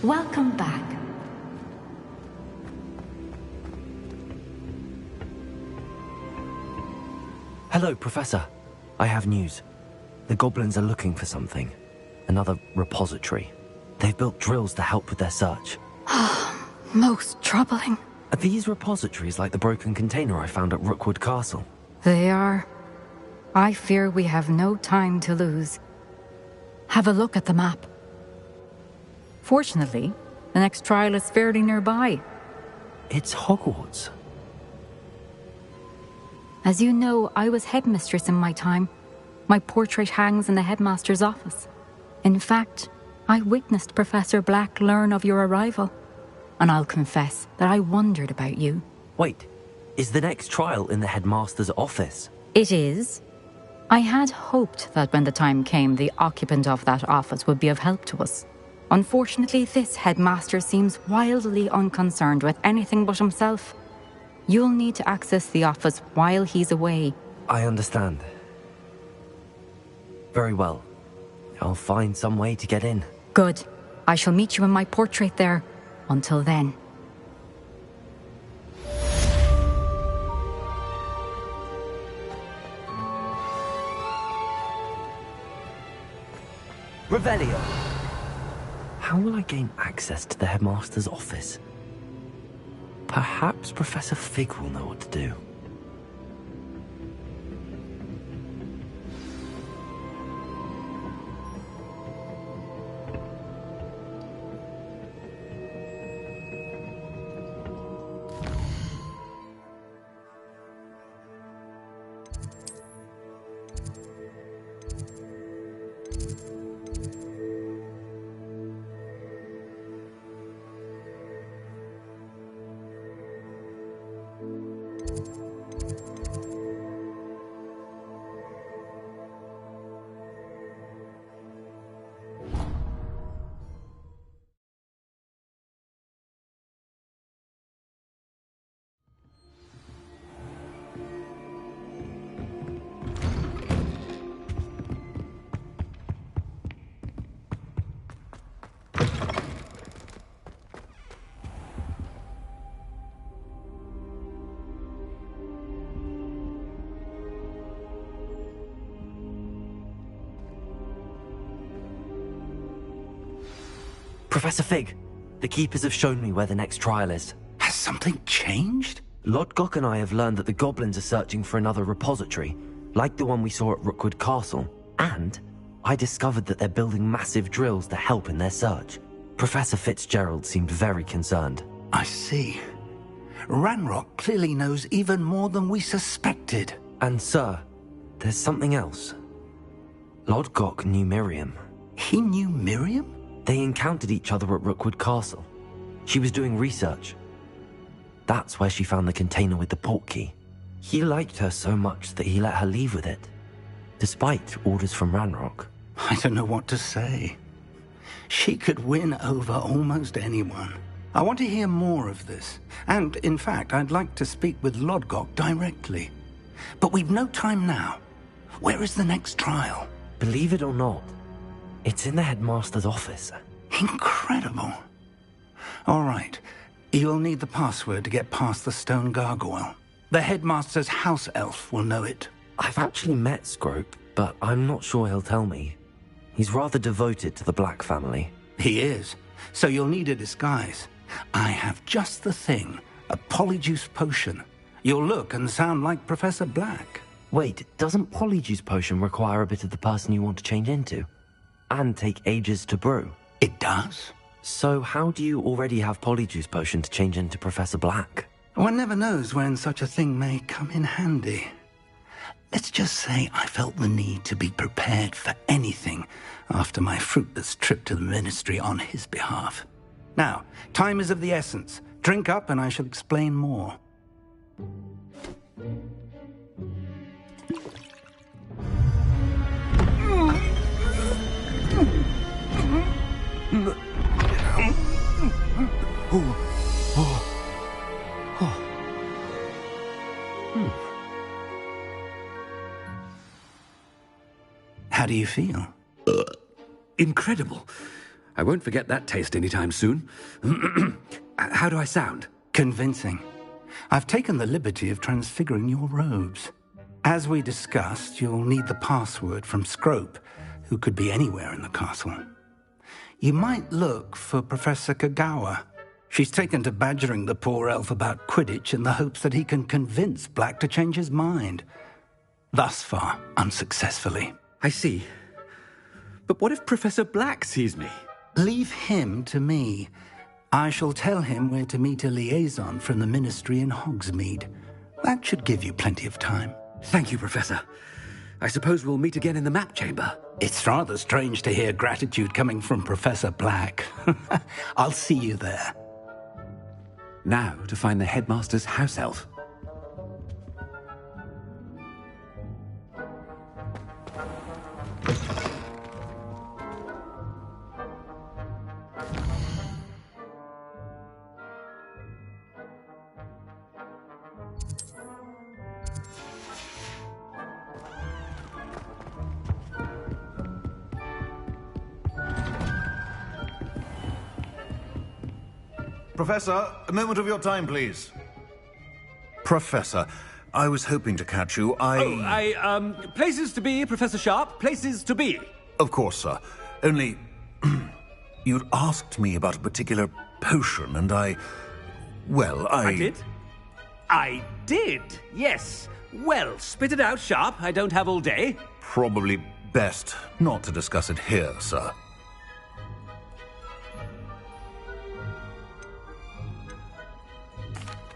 Welcome back. Hello, Professor. I have news. The goblins are looking for something. Another repository. They've built drills to help with their search. Most troubling. Are these repositories like the broken container I found at Rookwood Castle? They are. I fear we have no time to lose. Have a look at the map. Fortunately, the next trial is fairly nearby. It's Hogwarts. As you know, I was headmistress in my time. My portrait hangs in the headmaster's office. In fact, I witnessed Professor Black learn of your arrival. And I'll confess that I wondered about you. Wait, is the next trial in the headmaster's office? It is. I had hoped that when the time came, the occupant of that office would be of help to us. Unfortunately, this headmaster seems wildly unconcerned with anything but himself. You'll need to access the office while he's away. I understand. Very well. I'll find some way to get in. Good. I shall meet you in my portrait there. Until then. Revelio! How will I gain access to the headmaster's office? Perhaps Professor Fig will know what to do. Professor Fig, the Keepers have shown me where the next trial is. Has something changed? Lodgok and I have learned that the goblins are searching for another repository, like the one we saw at Rookwood Castle. And I discovered that they're building massive drills to help in their search. Professor Fitzgerald seemed very concerned. I see. Ranrock clearly knows even more than we suspected. And sir, there's something else. Lodgok knew Miriam. He knew Miriam? They encountered each other at Rookwood Castle. She was doing research. That's where she found the container with the portkey. He liked her so much that he let her leave with it, despite orders from Ranrock. I don't know what to say. She could win over almost anyone. I want to hear more of this. And, in fact, I'd like to speak with Lodgok directly. But we've no time now. Where is the next trial? Believe it or not, it's in the headmaster's office. Incredible. All right. You'll need the password to get past the stone gargoyle. The headmaster's house elf will know it. I've actually met Scrope, but I'm not sure he'll tell me. He's rather devoted to the Black family. He is. So you'll need a disguise. I have just the thing. A polyjuice potion. You'll look and sound like Professor Black. Wait, doesn't Polyjuice Potion require a bit of the person you want to change into? And take ages to brew? It does. So how do you already have Polyjuice Potion to change into Professor Black? One never knows when such a thing may come in handy. Let's just say I felt the need to be prepared for anything after my fruitless trip to the ministry on his behalf. Now, time is of the essence. Drink up and I shall explain more. How do you feel? Incredible. I won't forget that taste anytime soon. How do I sound? Convincing. I've taken the liberty of transfiguring your robes. As we discussed, you'll need the password from Scrope, who could be anywhere in the castle. You might look for Professor Kagawa. She's taken to badgering the poor elf about Quidditch in the hopes that he can convince Black to change his mind. Thus far, unsuccessfully. I see. But what if Professor Black sees me? Leave him to me. I shall tell him where to meet a liaison from the Ministry in Hogsmeade. That should give you plenty of time. Thank you, Professor. I suppose we'll meet again in the map chamber. It's rather strange to hear gratitude coming from Professor Black. I'll see you there. Now to find the headmaster's house elf. Professor, a moment of your time, please. Professor, I was hoping to catch you. Places to be, Professor Sharp. Places to be. Of course, sir. Only, you'd asked me about a particular potion, and I did? I did, yes. Well, spit it out, Sharp. I don't have all day. Probably best not to discuss it here, sir.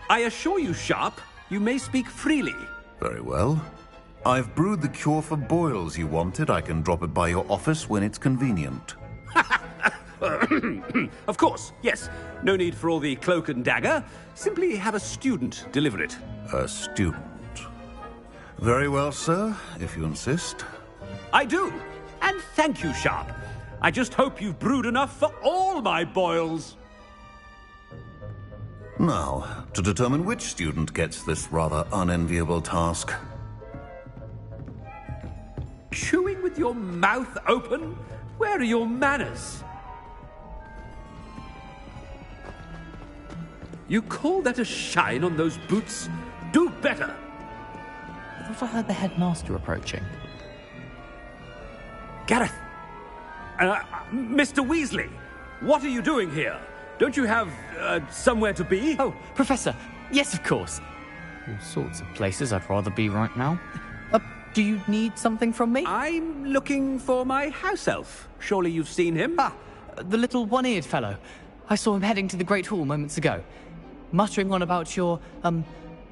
I assure you, Sharp, you may speak freely. Very well. I've brewed the cure for boils you wanted. I can drop it by your office when it's convenient. Of course, yes. No need for all the cloak and dagger. Simply have a student deliver it. A student. Very well, sir, if you insist. I do. And thank you, Sharp. I just hope you've brewed enough for all my boils. Now, to determine which student gets this rather unenviable task. Chewing with your mouth open? Where are your manners? You call that a shine on those boots? Do better! I thought I heard the headmaster approaching. Gareth! Mr. Weasley! What are you doing here? Don't you have, somewhere to be? Oh, Professor! Yes, of course! All sorts of places I'd rather be right now. Do you need something from me? I'm looking for my house elf. Surely you've seen him? Ah, the little one-eared fellow. I saw him heading to the Great Hall moments ago. Muttering on about your,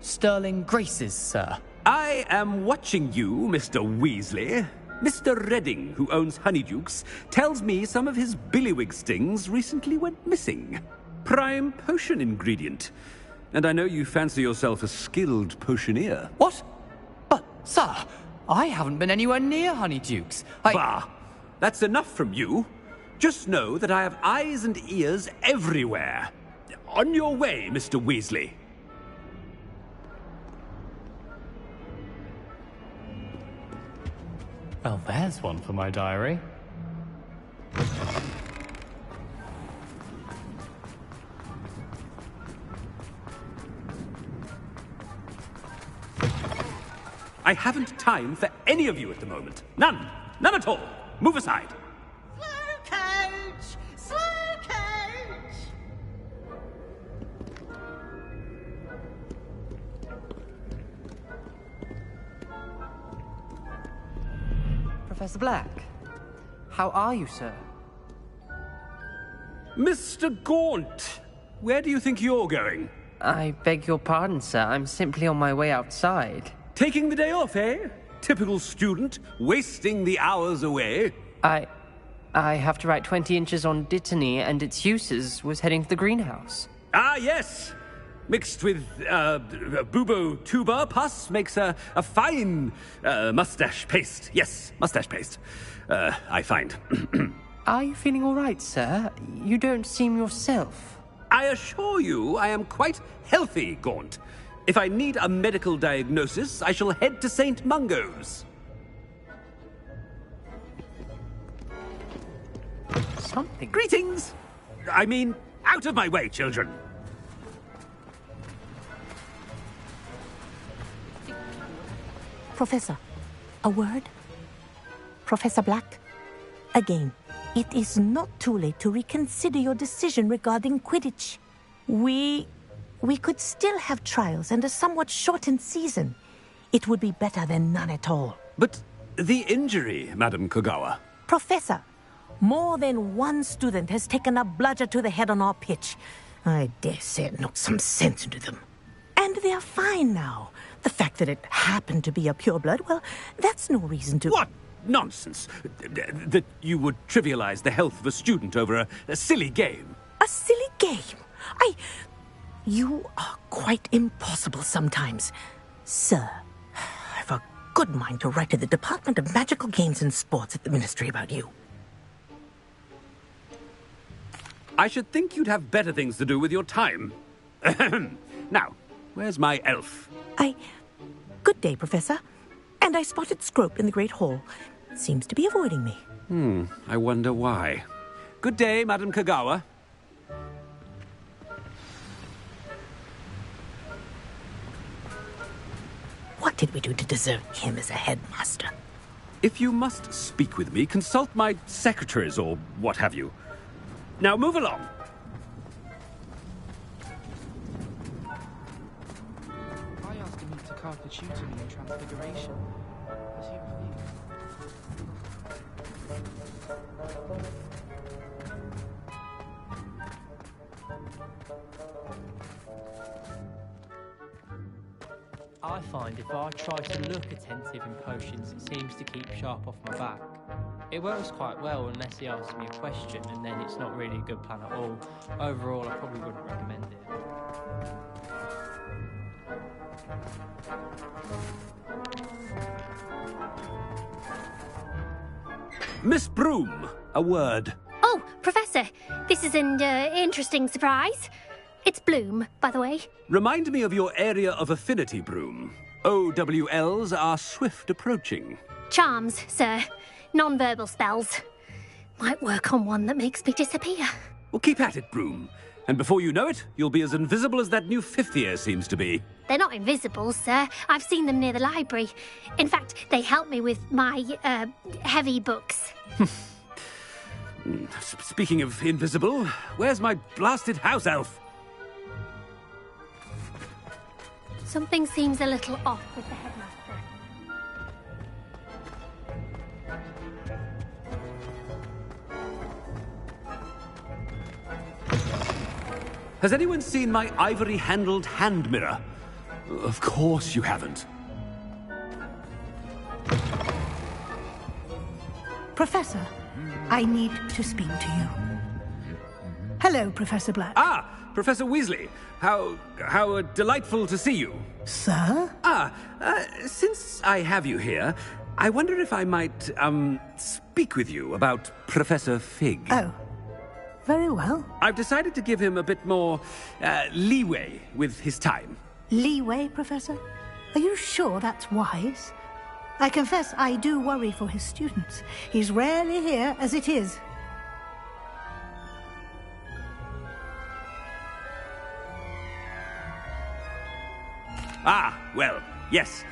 sterling graces, sir. I am watching you, Mr. Weasley. Mr. Redding, who owns Honeydukes, tells me some of his billywig stings recently went missing. Prime potion ingredient. And I know you fancy yourself a skilled potioneer. What? But, sir, I haven't been anywhere near Honeydukes. Bah! That's enough from you. Just know that I have eyes and ears everywhere. On your way, Mr. Weasley. Well, there's one for my diary. I haven't time for any of you at the moment. None. None at all. Move aside. Slow coach! Slow coach! Professor Black, how are you, sir? Mr. Gaunt, where do you think you're going? I beg your pardon, sir. I'm simply on my way outside. Taking the day off, eh? Typical student, wasting the hours away. I have to write 20 inches on Dittany and its uses. Was heading to the greenhouse. Ah, yes. Mixed with bubo tuba pus makes a fine mustache paste. Yes, mustache paste. I find. Are you feeling all right, sir? You don't seem yourself. I assure you I am quite healthy, Gaunt. If I need a medical diagnosis, I shall head to St. Mungo's. something. Greetings! I mean, out of my way, children! Professor, a word? Professor Black, again, it is not too late to reconsider your decision regarding Quidditch. We could still have trials and a somewhat shortened season. It would be better than none at all. But the injury, Madam Kogawa. Professor, more than one student has taken a bludger to the head on our pitch. I dare say it knocked some sense into them. And they're fine now. The fact that it happened to be a pureblood, well, that's no reason to... What nonsense! That you would trivialize the health of a student over a silly game. A silly game? You are quite impossible sometimes. Sir, I've a good mind to write to the Department of Magical Games and Sports at the Ministry about you. I should think you'd have better things to do with your time. Now, where's my elf? Good day, Professor. And I spotted Scrope in the Great Hall. Seems to be avoiding me. I wonder why. Good day, Madam Kogawa. What did we do to deserve him as a headmaster? If you must speak with me, consult my secretaries or what have you. Now move along. I asked him to carve the tutor in Transfiguration. As he refused. I find if I try to look attentive in potions, it seems to keep sharp off my back. It works quite well unless he asks me a question, and then it's not really a good plan at all. Overall, I probably wouldn't recommend it. Miss Broom, a word. Oh, Professor, this is an interesting surprise. It's Bloom, by the way. Remind me of your area of affinity, Broom. OWLs are swift approaching. Charms, sir. Non-verbal spells. Might work on one that makes me disappear. Well, keep at it, Broom. And before you know it, you'll be as invisible as that new fifth year seems to be. They're not invisible, sir. I've seen them near the library. In fact, they help me with my, heavy books. Speaking of invisible, where's my blasted house elf? Something seems a little off with the headmaster. Has anyone seen my ivory-handled hand mirror? Of course you haven't. Professor, I need to speak to you. Hello, Professor Black. Ah, Professor Weasley. How delightful to see you. Sir? Since I have you here, I wonder if I might, speak with you about Professor Fig. Oh, very well. I've decided to give him a bit more, leeway with his time. Leeway, Professor? Are you sure that's wise? I confess I do worry for his students. He's rarely here as it is. Ah, well, yes.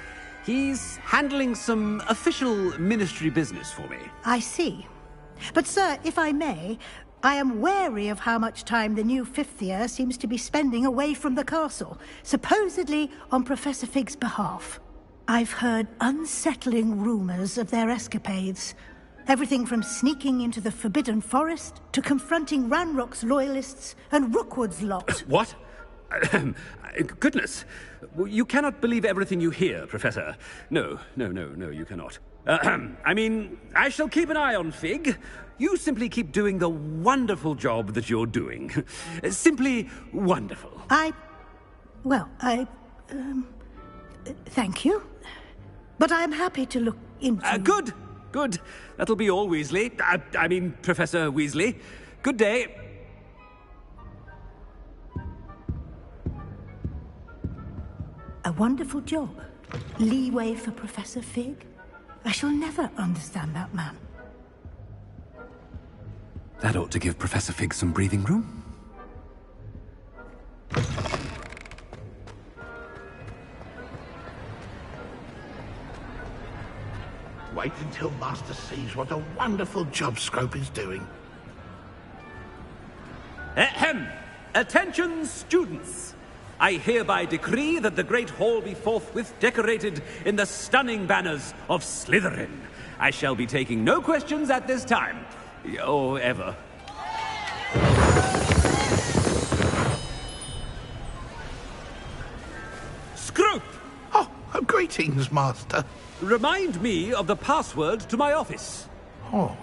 He's handling some official ministry business for me. I see. But, sir, if I may, I am wary of how much time the new fifth year seems to be spending away from the castle, supposedly on Professor Fig's behalf. I've heard unsettling rumors of their escapades. Everything from sneaking into the Forbidden Forest to confronting Ranrock's loyalists and Rookwood's lot. What? Goodness. You cannot believe everything you hear, Professor. No, you cannot. I mean, I shall keep an eye on Fig. You simply keep doing the wonderful job that you're doing. Simply wonderful. Thank you. But I'm happy to look into... Good. That'll be all, Weasley. I mean, Professor Weasley. Good day. A wonderful job. Leeway for Professor Fig. I shall never understand that man. That ought to give Professor Fig some breathing room. Wait until Master sees what a wonderful job Scrope is doing. Ahem! Attention, students! I hereby decree that the Great Hall be forthwith decorated in the stunning banners of Slytherin. I shall be taking no questions at this time. Or ever. Scrope! Oh, greetings, Master. Remind me of the password to my office. Oh,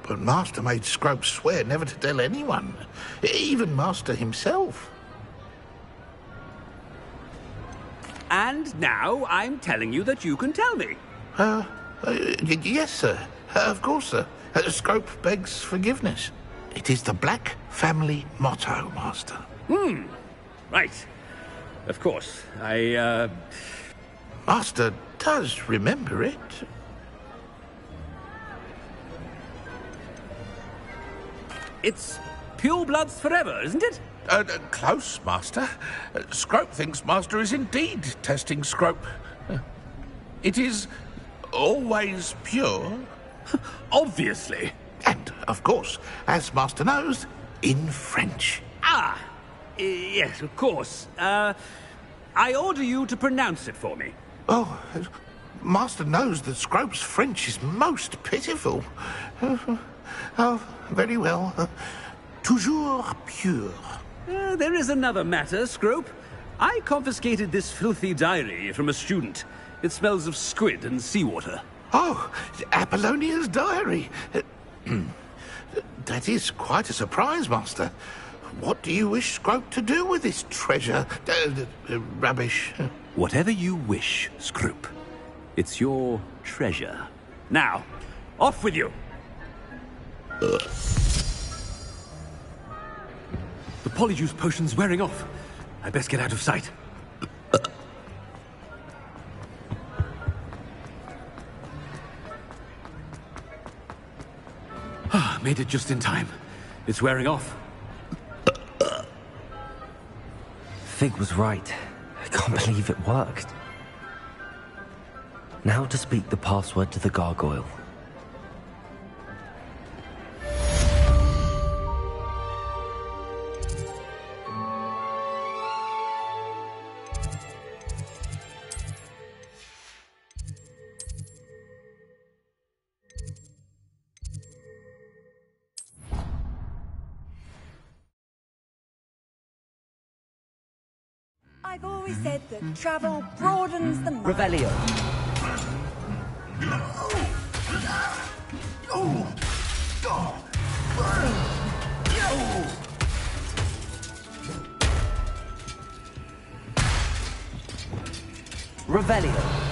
but Master made Scrope swear never to tell anyone. Even Master himself. And now I'm telling you that you can tell me. Yes, sir. Of course, sir. Scrope begs forgiveness. It is the Black family motto, Master. Right. Of course. Master does remember it. It's pure bloods forever, isn't it? Close, Master. Scrope thinks Master is indeed testing Scrope. It is always pure. Obviously. And, of course, as Master knows, in French. Ah! Yes, of course. I order you to pronounce it for me. Oh, Master knows that Scrope's French is most pitiful. Oh, very well. Toujours pure. There is another matter, Scrope. I confiscated this filthy diary from a student. It smells of squid and seawater. Oh, Apollonia's diary. That is quite a surprise, Master. What do you wish Scrope to do with this treasure? Rubbish. Whatever you wish, Scrope. It's your treasure. Now, off with you. The polyjuice potion's wearing off. I best get out of sight. Made it just in time. It's wearing off. Fig was right. I can't believe it worked. Now to speak the password to the gargoyle. I've always said that travel broadens the mind. Revelio. Revelio.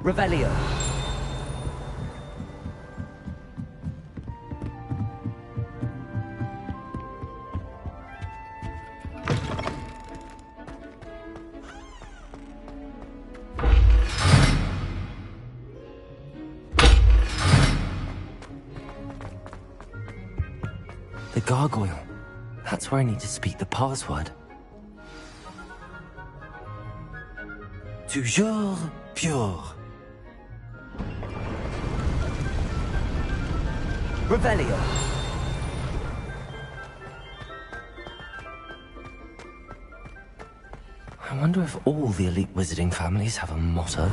Revelio. The gargoyle. That's where I need to speak the password. Toujours pure. Revelio. I wonder if all the elite wizarding families have a motto.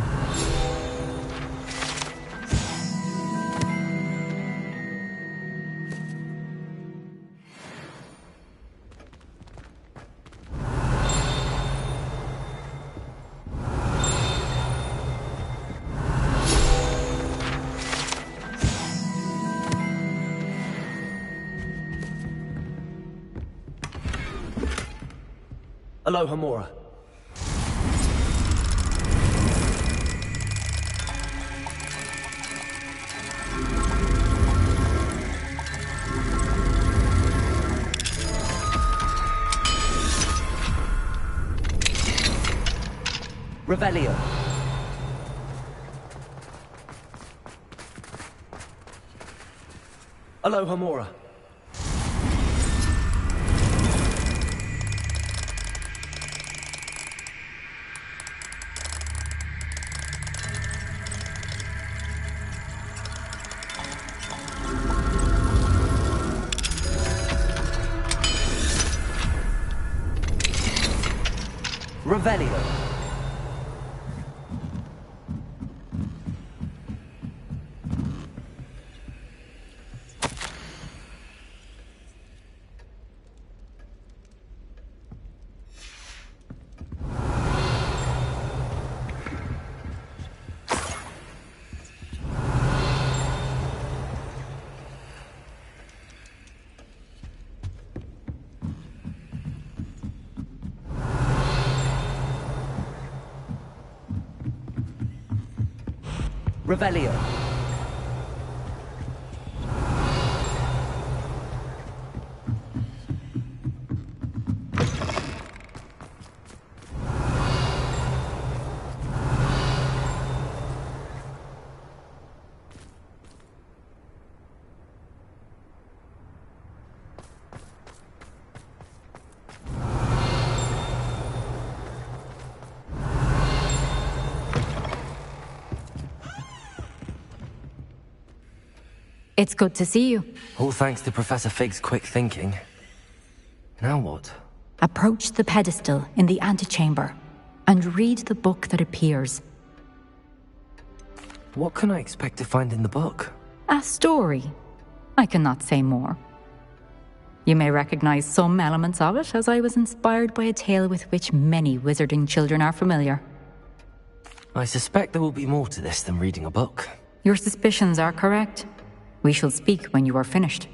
Aloha Mora. Revelio. Aloha Mora. Revelio. Revelio. It's good to see you. All thanks to Professor Fig's quick thinking. Now what? Approach the pedestal in the antechamber and read the book that appears. What can I expect to find in the book? A story. I cannot say more. You may recognize some elements of it, as I was inspired by a tale with which many wizarding children are familiar. I suspect there will be more to this than reading a book. Your suspicions are correct. We shall speak when you are finished.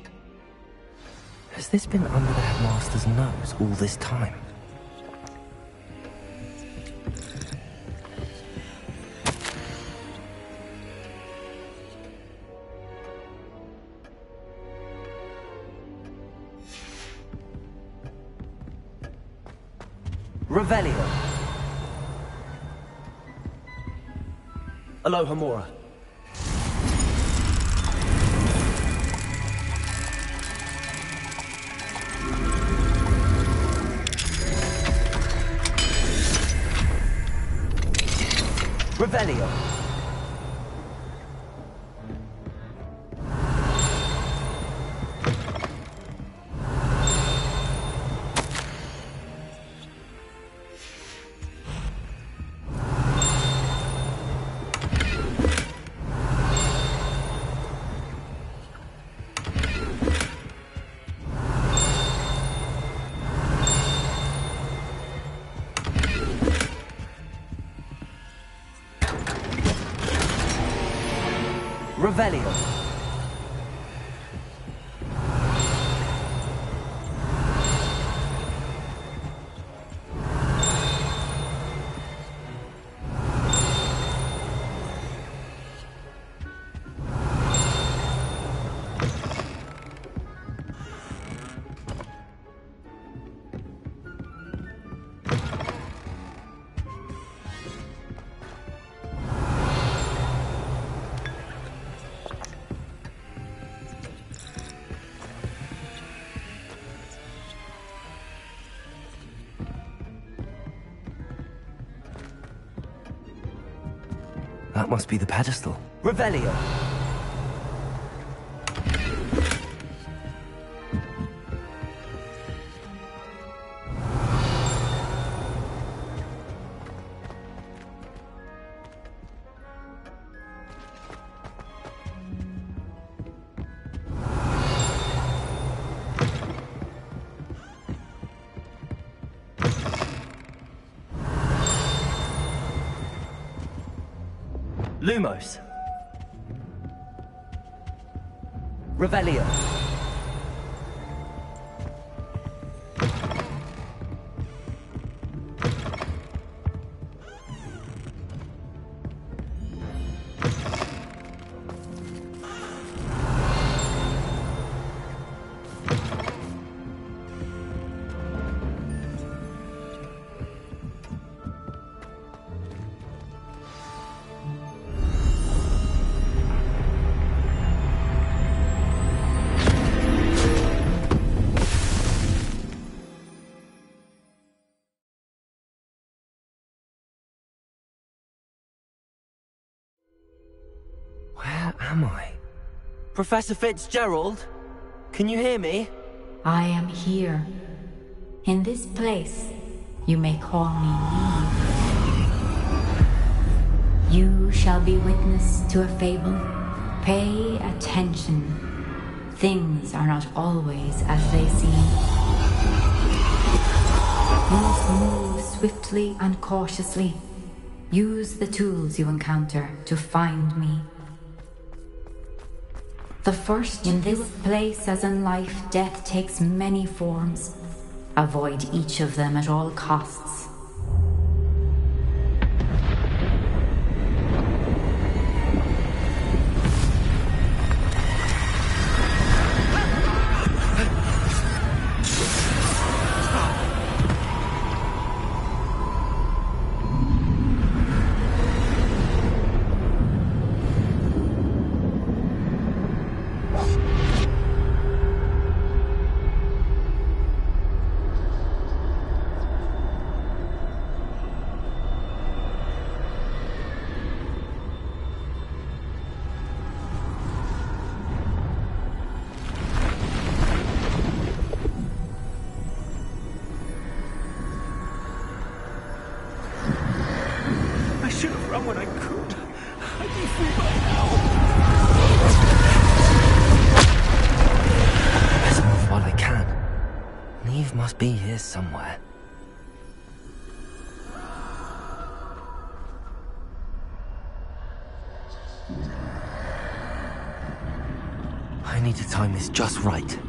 Has this been under the headmaster's nose all this time? Revelio. Aloha Mora. Revelio. Revelio. That must be the pedestal. Revelio. Lumos. Revelio. Professor Fitzgerald? Can you hear me? I am here. In this place, you may call me Neve. You shall be witness to a fable. Pay attention. Things are not always as they seem. You must move swiftly and cautiously. Use the tools you encounter to find me. The first in this place, as in life, death takes many forms. Avoid each of them at all costs. Be here somewhere. I need to time this just right.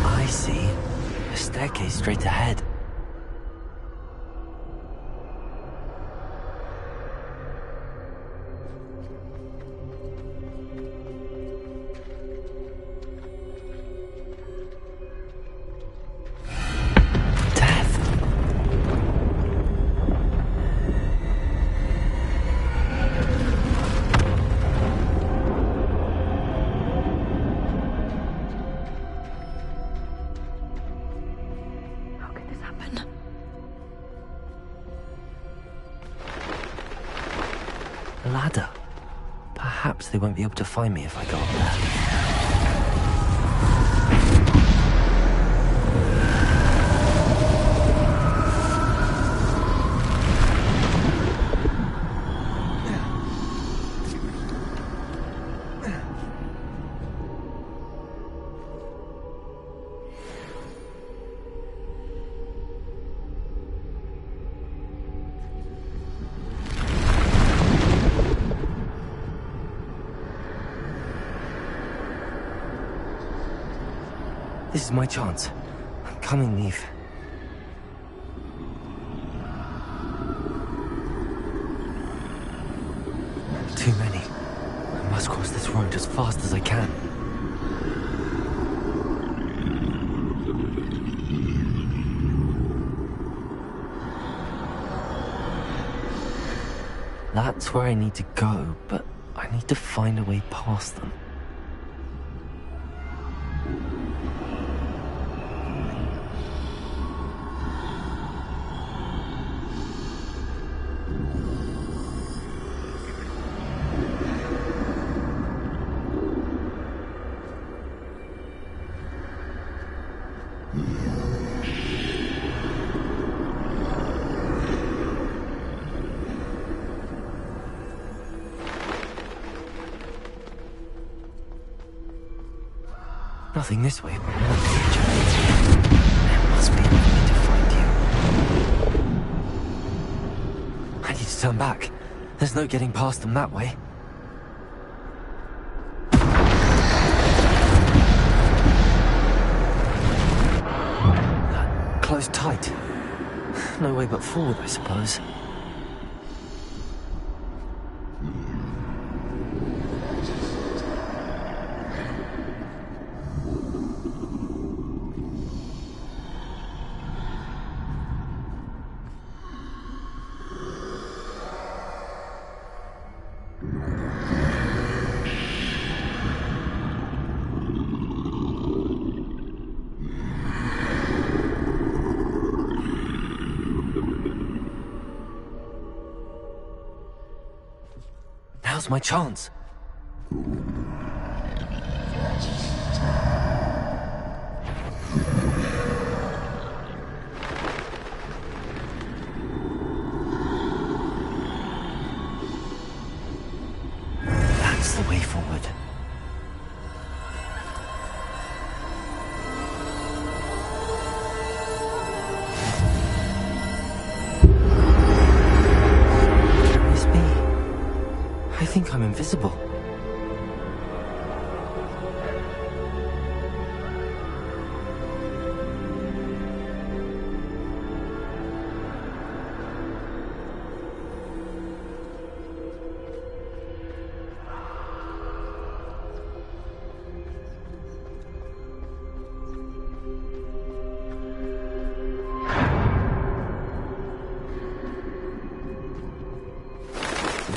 I see. A staircase straight ahead. Ladder. Perhaps they won't be able to find me if I go up there. This is my chance. I'm coming, Neve. Too many. I must cross this road as fast as I can. That's where I need to go, but I need to find a way past them. Nothing this way, but more danger. There must be a way to find you. I need to turn back. There's no getting past them that way. Closed tight. No way but forward, I suppose. Now's my chance. That's the way forward. Curious me. I think I'm invisible.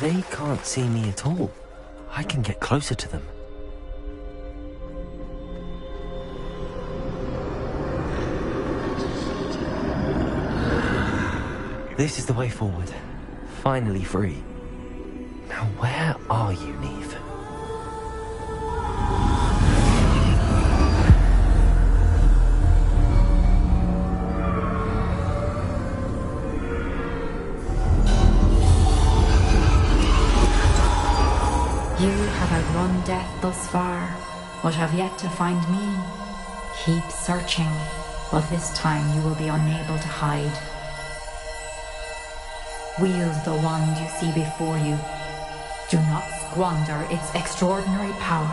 They can't see me at all. I can get closer to them. This is the way forward. Finally free. Now where are you, Neve? You have outrun death thus far, but have yet to find me. Keep searching, but this time you will be unable to hide. Wield the wand you see before you. Do not squander its extraordinary power.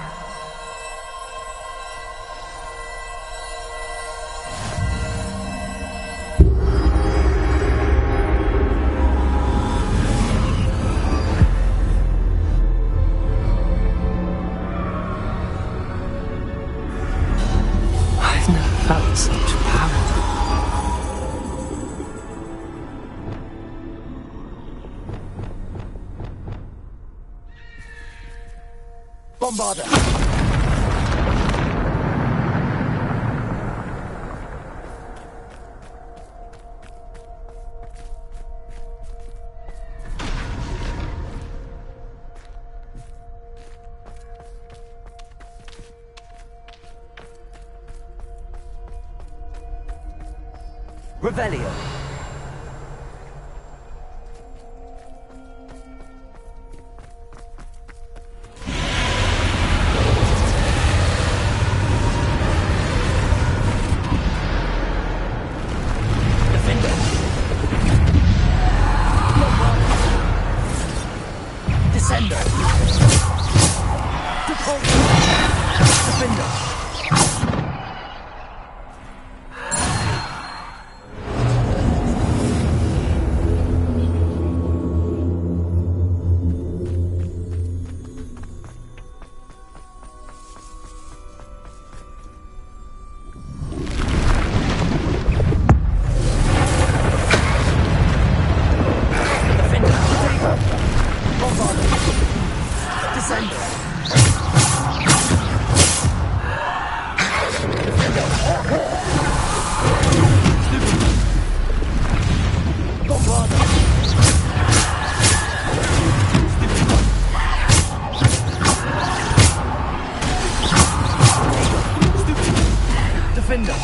I've never felt such power. Bombarder! Revelio. Defender! Descender! Defender! Defender!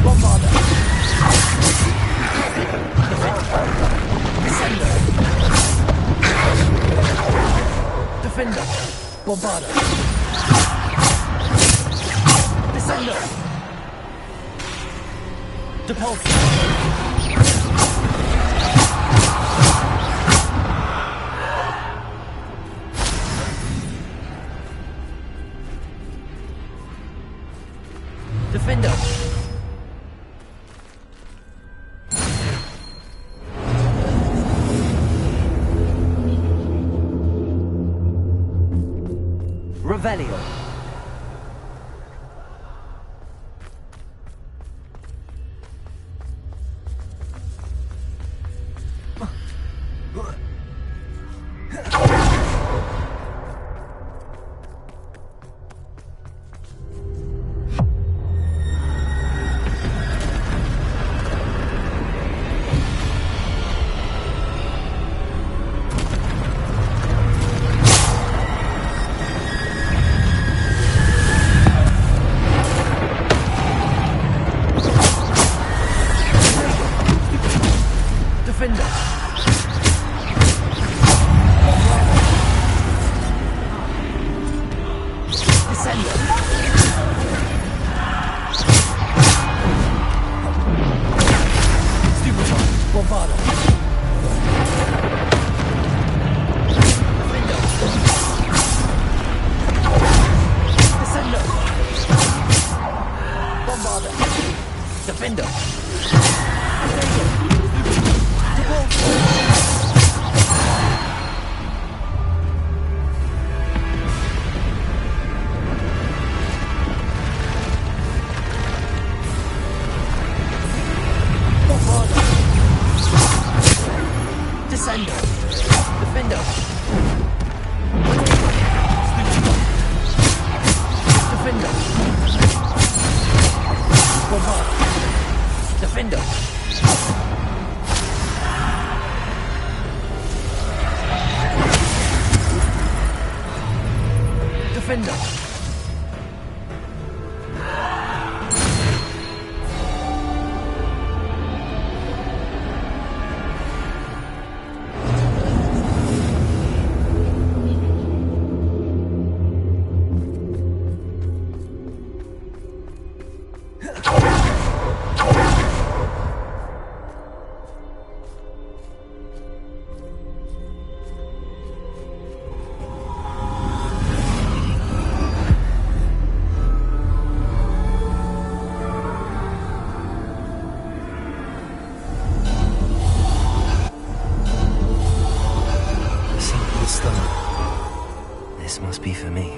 Bombarder! Descender! Defender! Bombarder! Descender! Depulsor! Defender! Revelio. Defender! Defender! This must be for me.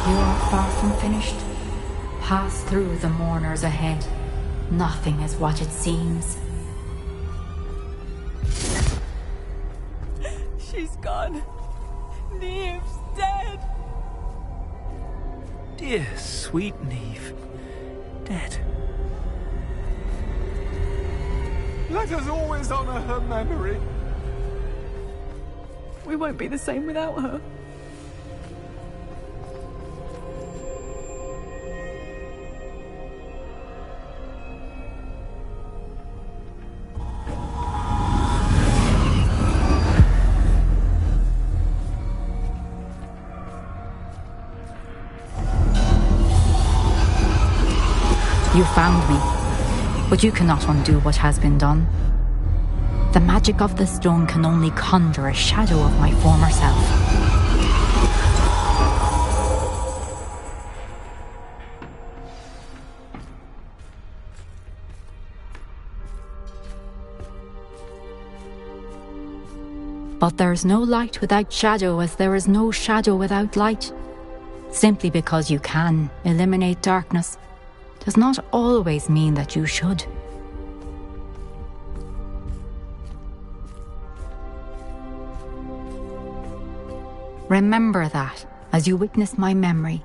You are far from finished. Pass through the mourners ahead. Nothing is what it seems. She's gone. Neve's dead. Dear sweet Neve. Dead. Let us always honor her memory. We won't be the same without her. You found me, but you cannot undo what has been done. The magic of the stone can only conjure a shadow of my former self. But there is no light without shadow, as there is no shadow without light. Simply because you can eliminate darkness does not always mean that you should. Remember that as you witness my memory.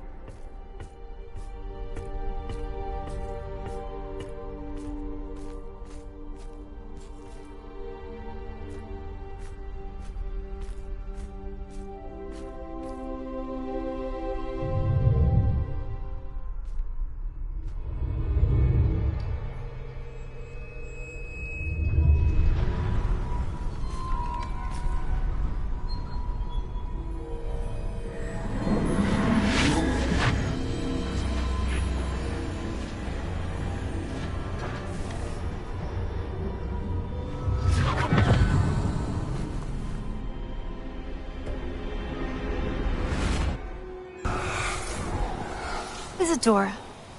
Isadora,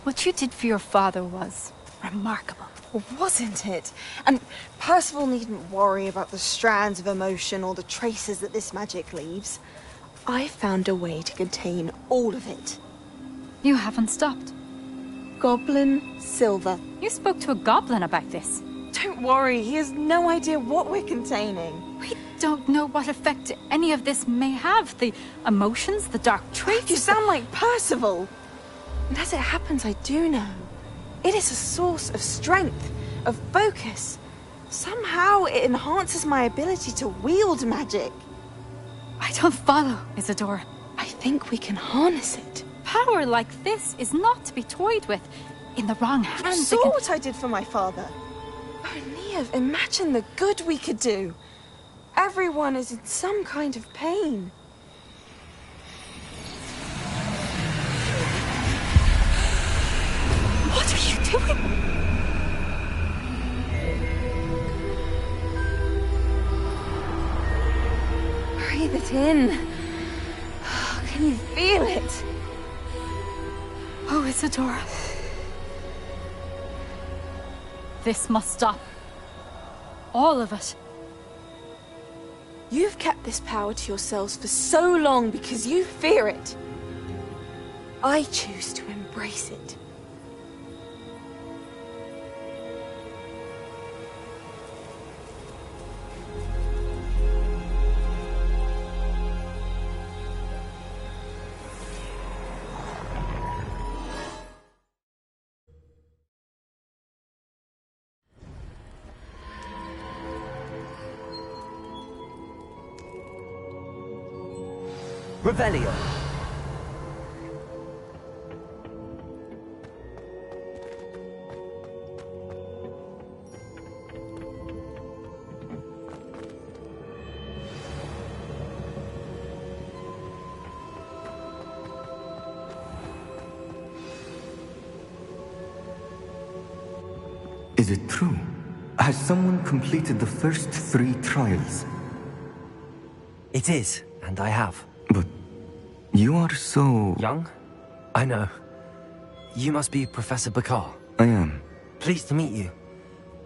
what you did for your father was remarkable. Wasn't it? And Percival needn't worry about the strands of emotion or the traces that this magic leaves. I found a way to contain all of it. You haven't stopped. Goblin Silver. You spoke to a goblin about this. Don't worry, he has no idea what we're containing. We don't know what effect any of this may have. The emotions, the dark traits. You sound like Percival. And as it happens, I do know. It is a source of strength, of focus. Somehow it enhances my ability to wield magic. I don't follow, Isadora. I think we can harness it. Power like this is not to be toyed with. In the wrong hands, You saw what I did for my father. Oh, Neve, imagine the good we could do. Everyone is in some kind of pain. What are you doing? Breathe it in. Can you feel it? Oh, Isadora. This must stop. All of it. You've kept this power to yourselves for so long because you fear it. I choose to embrace it. Revelio! Is it true? Has someone completed the first 3 trials? It is, and I have. But you are so... young? I know. You must be Professor Bakar. I am. Pleased to meet you.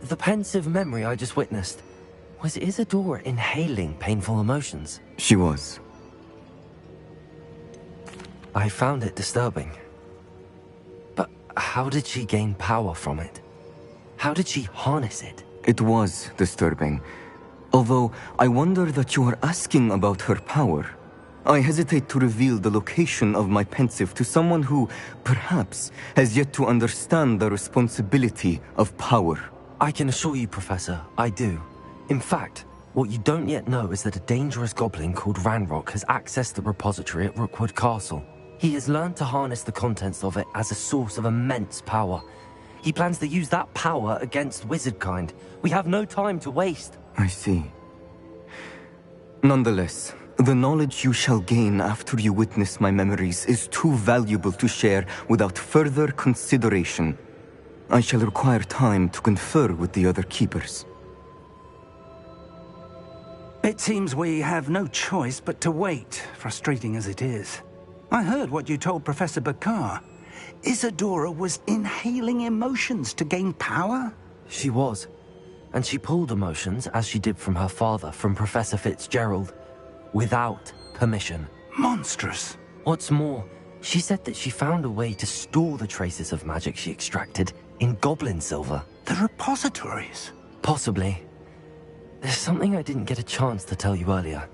The pensive memory I just witnessed, was Isadora inhaling painful emotions? She was. I found it disturbing. But how did she gain power from it? How did she harness it? It was disturbing. Although, I wonder that you are asking about her power. I hesitate to reveal the location of my pensive to someone who, perhaps, has yet to understand the responsibility of power. I can assure you, Professor, I do. In fact, what you don't yet know is that a dangerous goblin called Ranrock has accessed the repository at Rookwood Castle. He has learned to harness the contents of it as a source of immense power. He plans to use that power against wizardkind. We have no time to waste. I see. Nonetheless, the knowledge you shall gain after you witness my memories is too valuable to share without further consideration. I shall require time to confer with the other keepers. It seems we have no choice but to wait, frustrating as it is. I heard what you told Professor Bakar. Isadora was inhaling emotions to gain power? She was. And she pulled emotions, as she did from her father, from Professor Fitzgerald, without permission. Monstrous. What's more, she said that she found a way to store the traces of magic she extracted in goblin silver. The repositories? Possibly. There's something I didn't get a chance to tell you earlier.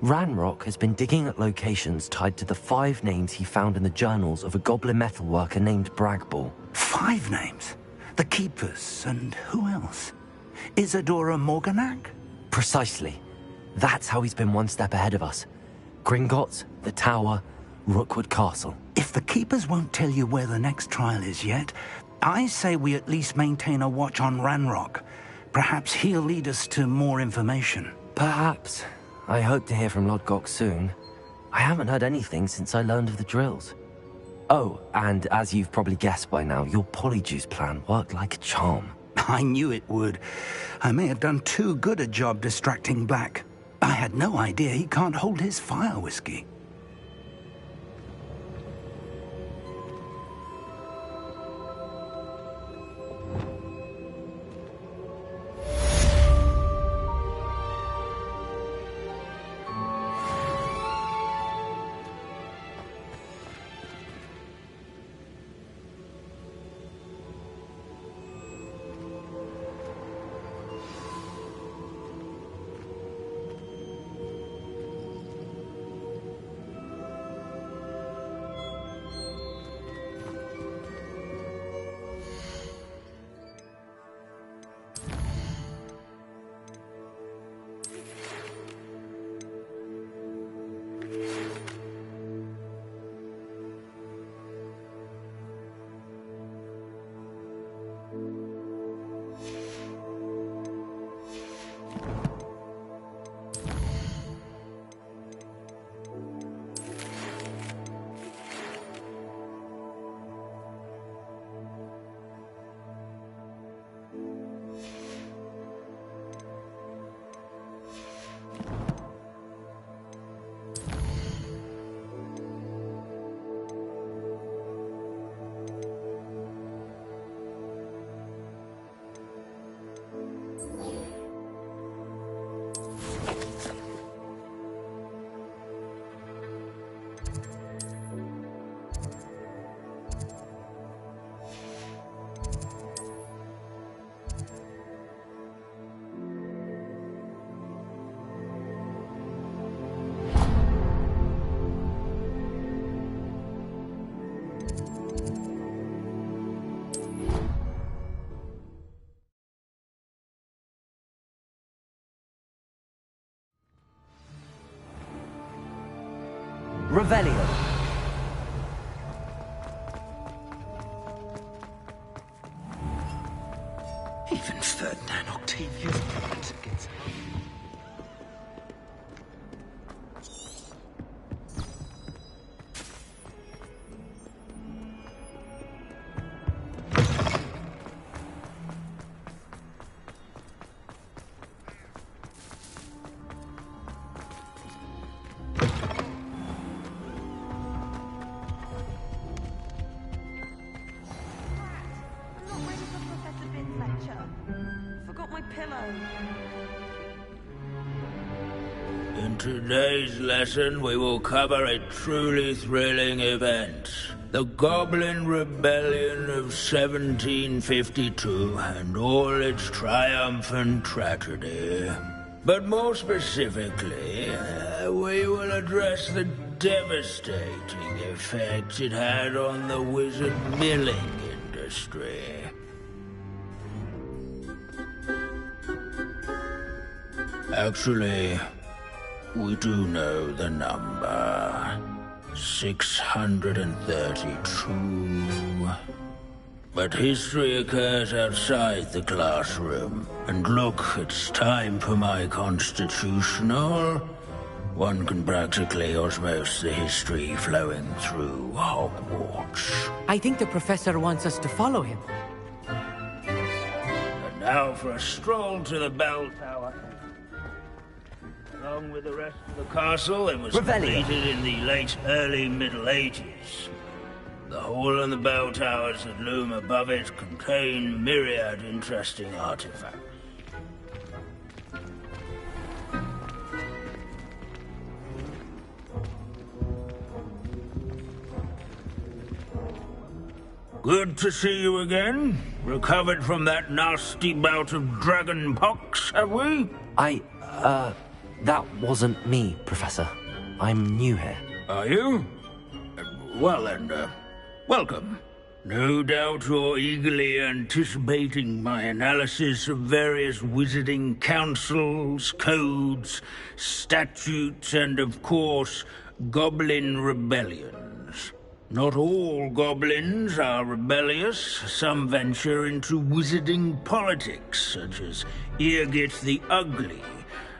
Ranrock has been digging at locations tied to the 5 names he found in the journals of a goblin metalworker named Bragball. 5 names? The Keepers, and who else? Isadora Morganac? Precisely. That's how he's been one step ahead of us. Gringotts, the Tower, Rookwood Castle. If the Keepers won't tell you where the next trial is yet, I say we at least maintain a watch on Ranrock. Perhaps he'll lead us to more information. Perhaps. I hope to hear from Lodgok soon. I haven't heard anything since I learned of the drills. Oh, and as you've probably guessed by now, your polyjuice plan worked like a charm. I knew it would. I may have done too good a job distracting Black. I had no idea he can't hold his fire whiskey. Revelio. Even Ferdinand Octavius Blunt gets In today's lesson, we will cover a truly thrilling event. The Goblin Rebellion of 1752 and all its triumphant tragedy. But more specifically, we will address the devastating effect it had on the wizard milling industry. Actually, we do know the number. 632. But history occurs outside the classroom. And look, it's time for my constitutional. One can practically osmose the history flowing through Hogwarts. I think the professor wants us to follow him. And now for a stroll to the bell tower. Along with the rest of the castle, it was completed in the early Middle Ages. The hall and the bell towers that loom above it contain myriad interesting artifacts. Good to see you again. Recovered from that nasty bout of dragon pox, have we? That wasn't me, Professor. I'm new here. Are you? Well then, welcome. No doubt you're eagerly anticipating my analysis of various wizarding councils, codes, statutes, and of course, goblin rebellions. Not all goblins are rebellious. Some venture into wizarding politics, such as Irgit the Ugly.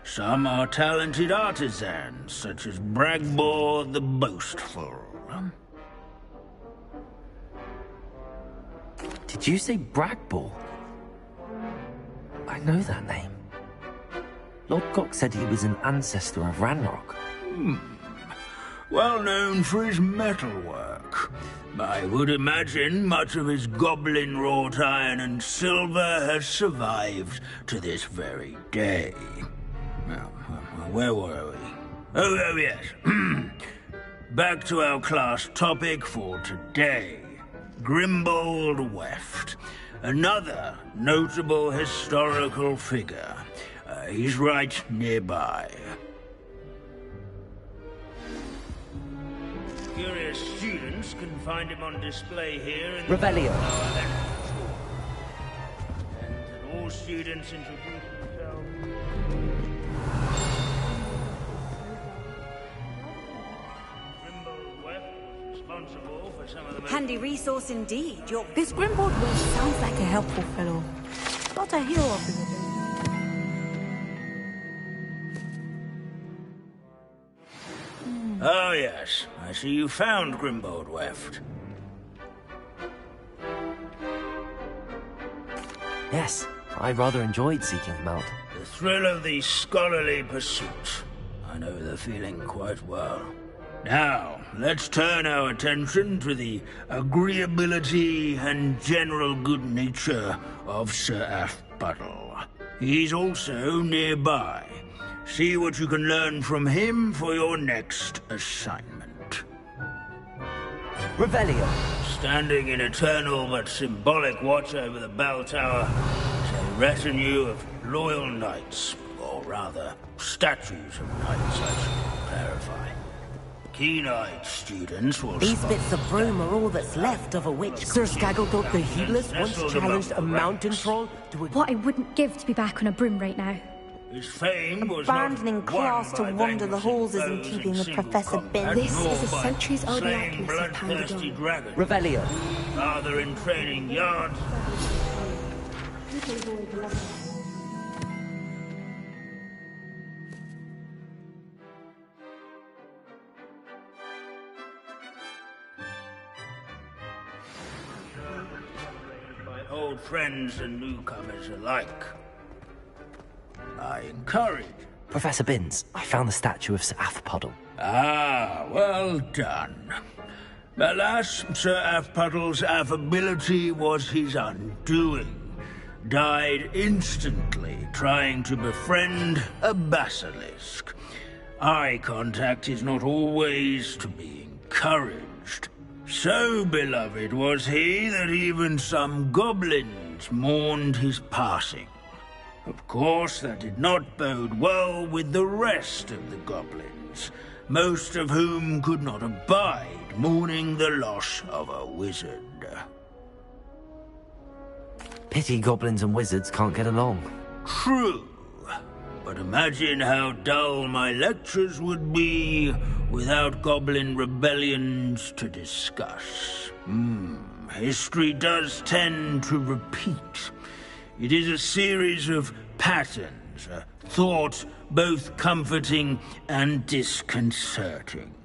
Some are talented artisans, such as Bragbor the Boastful. Did you say Bragbor? I know that name. Lord Gok said he was an ancestor of Ranrock. Well known for his metalwork. I would imagine much of his goblin-wrought iron and silver has survived to this very day. Now, where were we? Oh yes. Back to our class topic for today. Grimbold Weft. Another notable historical figure. He's right nearby. Curious students can find him on display here in the Revelio. And all students introduce themselves. Handy resource indeed. This Grimbold West sounds like a helpful fellow. Not a hero of the rebellion. Oh yes, I see you found Grimbold Weft. Yes, I rather enjoyed seeking him out. The thrill of the scholarly pursuit. I know the feeling quite well. Now, let's turn our attention to the agreeability and general good nature of Sir Aphbuttle. He's also nearby. See what you can learn from him for your next assignment. Revelio. Standing in eternal but symbolic watch over the bell tower is a retinue of loyal knights, or rather, statues of knights, I should clarify. Keen-eyed students will These spot bits of broom are all that's left of a witch. Sir Skagglethorpe the Heedless once challenged a mountain troll to a... What I wouldn't give to be back on a broom right now. His fame was Abandoning not class to won by wander the halls isn't vanquishing keeping with foes in Professor single Bin. combat, This nor is a by centuries-old slaying likeness of bloodthirsty Pandadon. dragons. Revelio. Rather in training yards. By old friends and newcomers alike. I encourage. Professor Binns, I found the statue of Sir Athpodle. Ah, well done. Alas, Sir Athpuddle's affability was his undoing. Died instantly trying to befriend a basilisk. Eye contact is not always to be encouraged. So beloved was he that even some goblins mourned his passing. Of course, that did not bode well with the rest of the goblins, most of whom could not abide mourning the loss of a wizard. Pity goblins and wizards can't get along. True. But imagine how dull my lectures would be without goblin rebellions to discuss. History does tend to repeat. It is a series of patterns, a thought both comforting and disconcerting.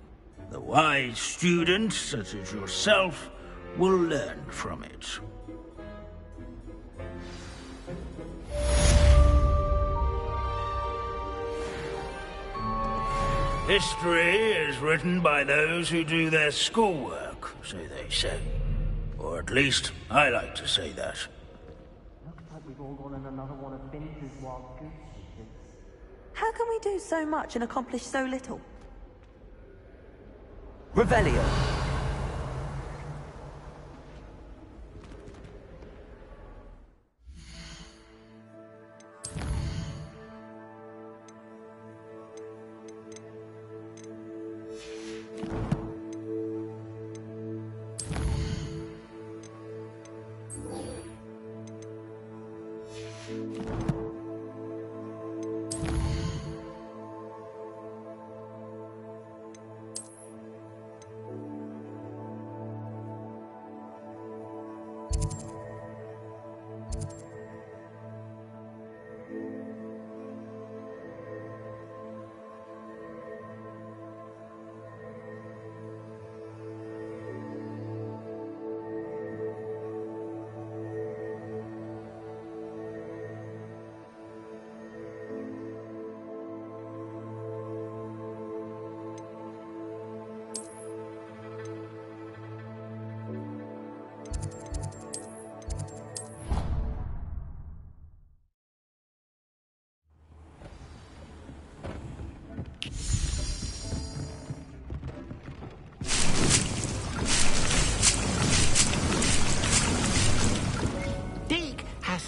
The wise students, such as yourself, will learn from it. History is written by those who do their schoolwork, so they say. Or at least, I like to say that. Looks like we've all gone in another one of Binns' wild goose chases. How can we do so much and accomplish so little? Revelio.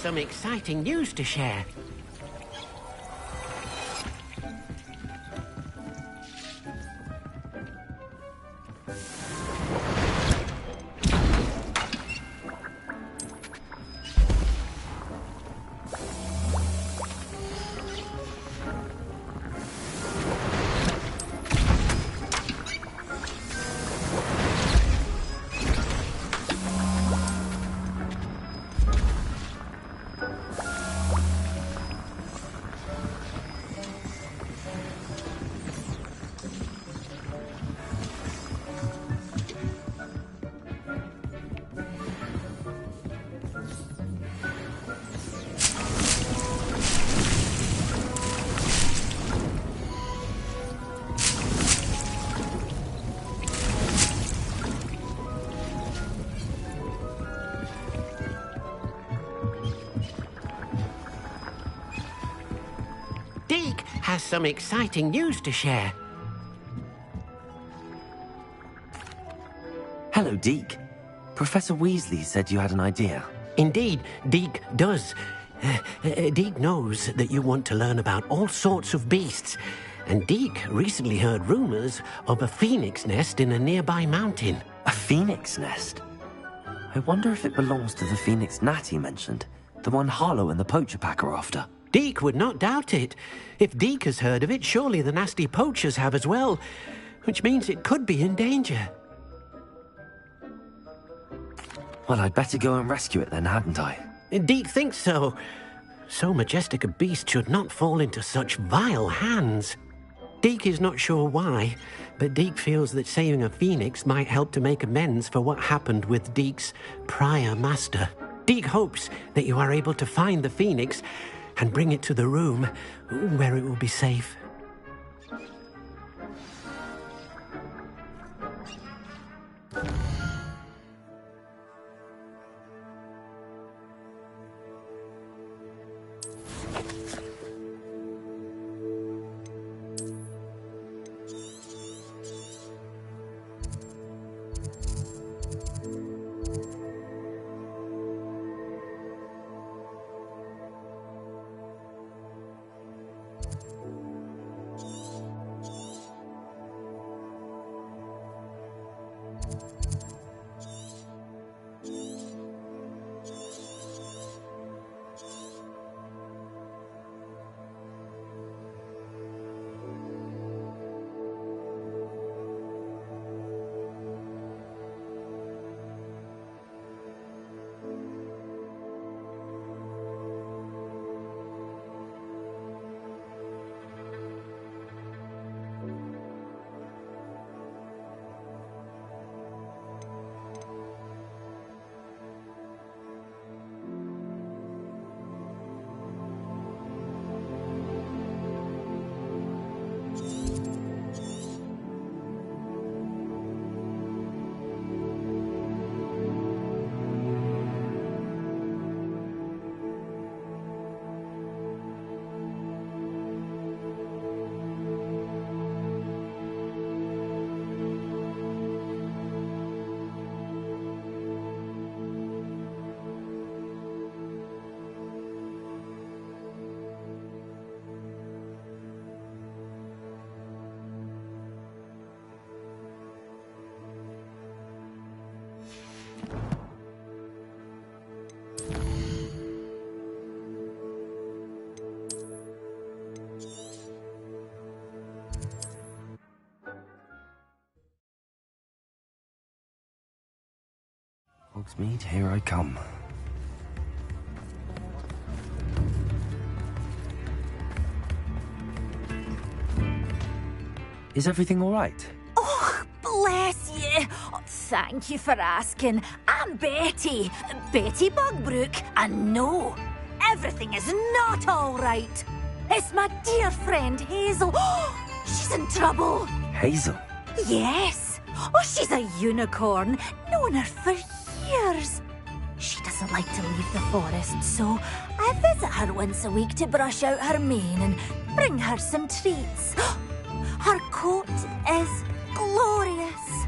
Some exciting news to share. Has some exciting news to share. Hello, Deke. Professor Weasley said you had an idea. Indeed, Deke does. Deke knows that you want to learn about all sorts of beasts, and Deke recently heard rumors of a phoenix nest in a nearby mountain. A phoenix nest? I wonder if it belongs to the phoenix gnat he mentioned, the one Harlow and the Poacher Pack are after. Deke would not doubt it. If Deke has heard of it, surely the nasty poachers have as well, which means it could be in danger. Well, I'd better go and rescue it then, hadn't I? Deke thinks so. So majestic a beast should not fall into such vile hands. Deke is not sure why, but Deke feels that saving a phoenix might help to make amends for what happened with Deke's prior master. Deke hopes that you are able to find the phoenix and bring it to the room where it will be safe. Hogsmeade, here I come. Is everything all right? Oh, bless you. Oh, thank you for asking. I'm Betty. Betty Bugbrook. And no, everything is not all right. It's my dear friend Hazel. Oh, she's in trouble. Hazel? Yes. Oh, she's a unicorn. Known her for years. She doesn't like to leave the forest, so I visit her once a week to brush out her mane and bring her some treats. Her coat is glorious.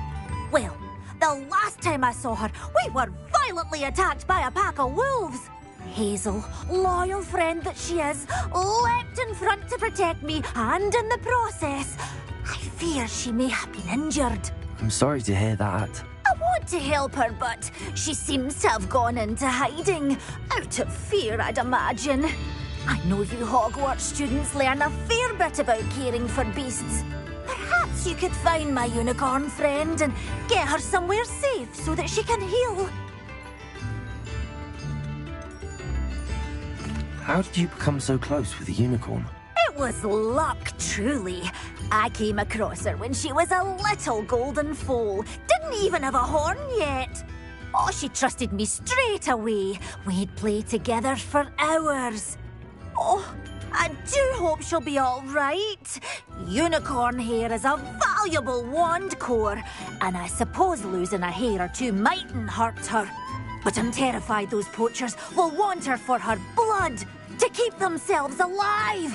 Well, the last time I saw her, we were violently attacked by a pack of wolves. Hazel, loyal friend that she is, leapt in front to protect me, and in the process, I fear she may have been injured. I'm sorry to hear that. I want to help her, but she seems to have gone into hiding. Out of fear, I'd imagine. I know you Hogwarts students learn a fair bit about caring for beasts. Perhaps you could find my unicorn friend and get her somewhere safe so that she can heal. How did you become so close with the unicorn? It was luck, truly. I came across her when she was a little golden foal. Didn't even have a horn yet. Oh, she trusted me straight away. We'd play together for hours. Oh, I do hope she'll be all right. Unicorn hair is a valuable wand core, and I suppose losing a hair or two mightn't hurt her. But I'm terrified those poachers will want her for her blood, to keep themselves alive.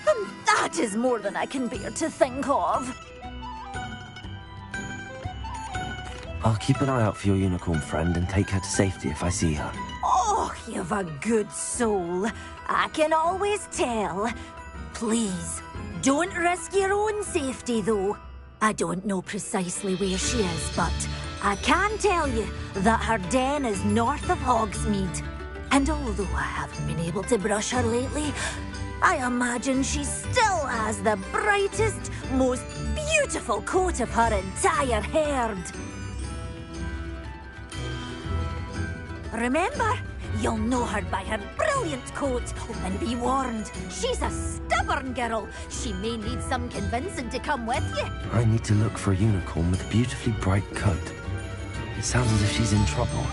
And that is more than I can bear to think of. I'll keep an eye out for your unicorn friend and take her to safety if I see her. Oh, you've a good soul. I can always tell. Please, don't risk your own safety, though. I don't know precisely where she is, but I can tell you that her den is north of Hogsmeade. And although I haven't been able to brush her lately, I imagine she still has the brightest, most beautiful coat of her entire herd. Remember, you'll know her by her brilliant coat. And be warned, she's a stubborn girl. She may need some convincing to come with you. I need to look for a unicorn with a beautifully bright coat. It sounds as if she's in trouble.